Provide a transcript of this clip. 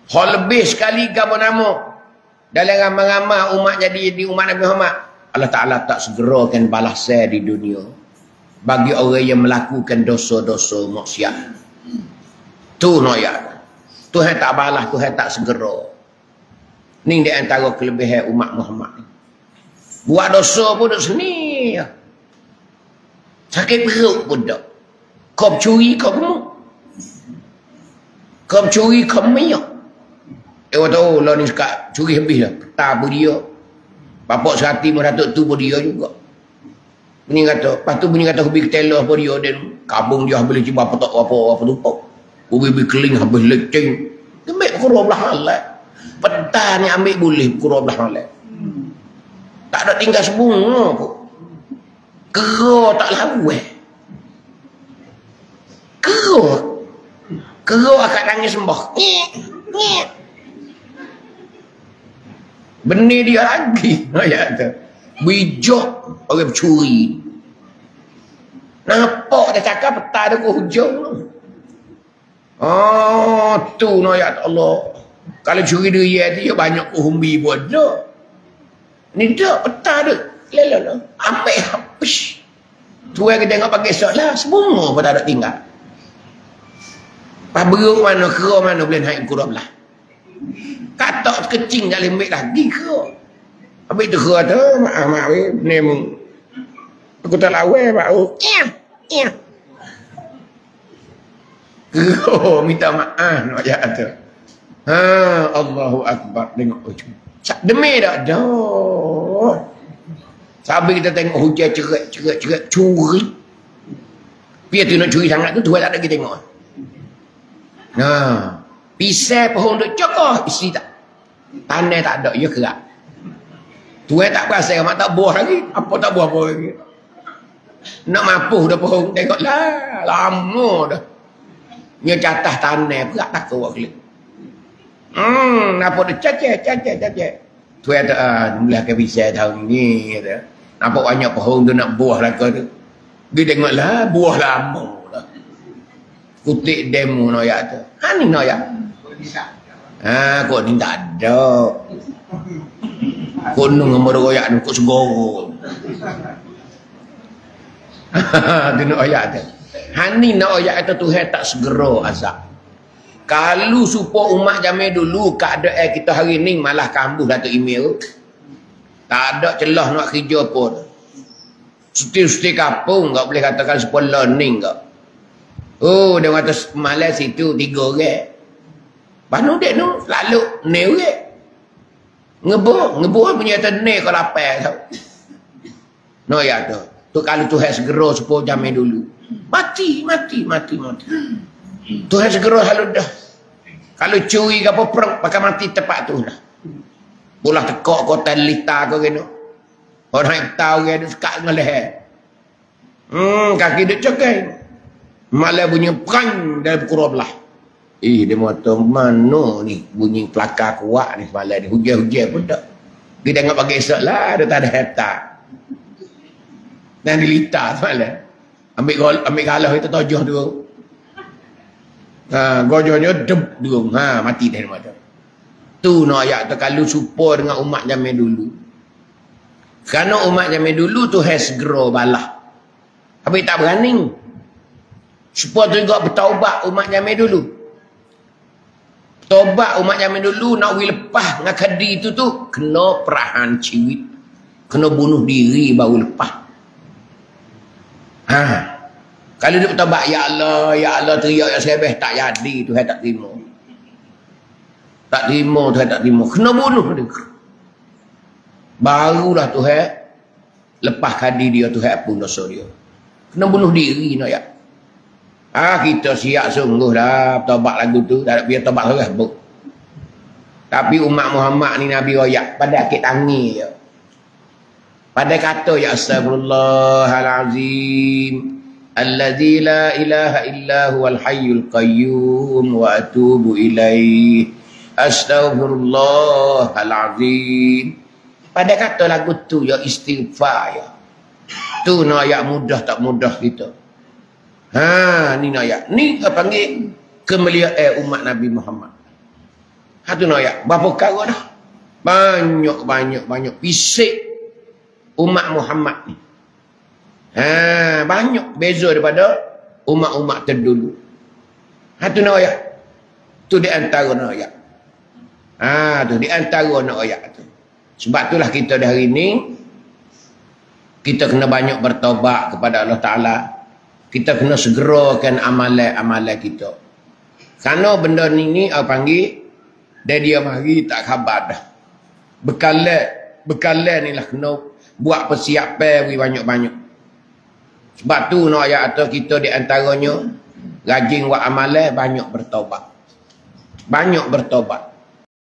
Hal lebih sekali kamu nama dalam ramai-ramai umat jadi umat Nabi Muhammad. Allah Ta'ala tak segerakan balasan di dunia bagi orang yang melakukan dosa-dosa maksiat. Tu noyak. Tuhan tak balas, Tuhan tak segera. Ni di antara kelebihan umat Muhammad. Buat dosa pun duduk sini. Sakit perut pun tak. Kau curi kau gemuk. Kau curi kau minyak. Tahu lah ni sekat curi habis lah. Petah pun dia. Bapak serati meratuk tu pun dia juga. Bunyi kata, lepas tu bunyi kata hubi ketelah pun dia. Dan kabung dia habis lecing apa tak apa tumpuk. Hubi keling habis lecing. Dia ambil pukul 12 malam. Petah ni ambil boleh pukul 12 malam. Tak ada tinggal semua pun. Kera tak lawai. Kera akak nangis sembah. Benih dia lagi. Ya tu. Bijak orang curi. Nampak dia cakap petang dia ke hujung. Oh, tu ya Allah. Kalau curi dia dia banyak humbi buat dah. Ni dah petang dia. Lelah. Ambil habis. Tuan kita tengok pakai esok lah. Semua pun tak ada tinggal. Paberuk mana, kera mana boleh naik kurang lah. Katak kecing tak boleh ambil lagi kera. Habis tu kera tu, maaf ni aku tak lawai mak. Kera minta maaf nak jahat tu. Allahu Akbar. Tengok ujung. Demi tak? Dah. Sambil kita tengok hujan cerak curi. Biar tu nak curi sangat tu, Tuhan tak ada kita tengok. Nah, pisai pohon duk cokoh, isi tak. Tanah tak ada, ya kerak. Tuhan tak berasa, mak tak buah lagi. Apa tak buah apa lagi. Nak mapuh dah pohon, tengoklah. Lama dah. Nya catah tanah, berat tak kau klik. Apa dah cacak. Tuhan tak, mula ke pisai tahun ni. Nampak banyak pohon tu nak buah lah kau tu. Dia tengoklah, buah lama lah. Kutik demo noyak tu. Ni noyak. Kau ni tak ada. Kau nung nombor royak tu, kau segoro. Dia noyak tu. Ni noyak tu Tuhan tak segera azab. Kalau supaya umat zaman dulu keadaan kita hari ni malah kambuh Datuk email. Tak ada celah nak kerja pun. Setiap kampung tak boleh katakan supaya learning tak. Oh, dia kata malam situ 3 orang. Panu dia tu lalu ni orang. Ngebuh punya tenir ke lapar tau. No ya tu. Tu kalau Tuhan segera supaya zaman dulu. Mati. Tuhan segera halu dah. Kalau curi ke apa perang pakai mati tepat tu lah. Bolah tekok kota lita kau kena. Orang yang tahu dia sekat dengan leher. Kaki dia cakai. Malah bunyi perang dalam pukul 12. Dia kata mana ni bunyi pelakar kuat ni semalam ni. Hujan-hujan pun tak. Dia tengok pagi esok lah. Dia tak ada harta. Dan dilita semalam. Ambil kalah itu tujuh dua. Gojohnya deb dua. Mati dah mata. Tu nak ayat tu kalau supaya dengan umat zaman dulu. Kerana umat zaman dulu tu segera balah. Habis tak berani. Supaya tu juga bertaubat umat zaman dulu. Taubat umat zaman dulu nak lepas dengan kadi tu kena perahan ciwit. Kena bunuh diri baru lepas. Kalau dia bertaubat ya Allah teriak ya sebeh tak jadi Tuhan tak terima. Tak terima Tuhan tak terima. Kena bunuh dia. Barulah Tuhan lepas kadi dia Tuhan pun dosa dia. Kena bunuh diri nak ya. Kita siap sungguh dah taubat lagu tu. Tak ada biar taubat orang buk. Tapi umat Muhammad ni Nabi royak pada akid tangi je. Pada kata ya astagfirullahalazim alladzi la ilaha illa huwal hayyul qayyum wa atubu ilaih. Astagfirullahalazim. Pada kata lagu tu ya istighfar ya. Tu nak ayat mudah tak mudah kita. Ni nak ayat. Ni panggil kemuliaan umat Nabi Muhammad. Hatu nak ayat. Berapa perkara dah? Banyak. Pisik umat Muhammad ni. Banyak beza daripada umat-umat terdulu. Hatu nak ayat. Tu di antara nak ayat. Tu di antara nak ayat tu. Sebab itulah kita dah hari ni kita kena banyak bertaubat kepada Allah Ta'ala. Kita kena segerakan amalan-amalan kita. Kerana benda ni orang panggil dia mari tak khabar dah. Bekalan ni lah kena buat persiapan banyak-banyak. Sebab tu nak ayat atau kita di antaranya rajin buat amalan, banyak bertaubat. Banyak bertaubat.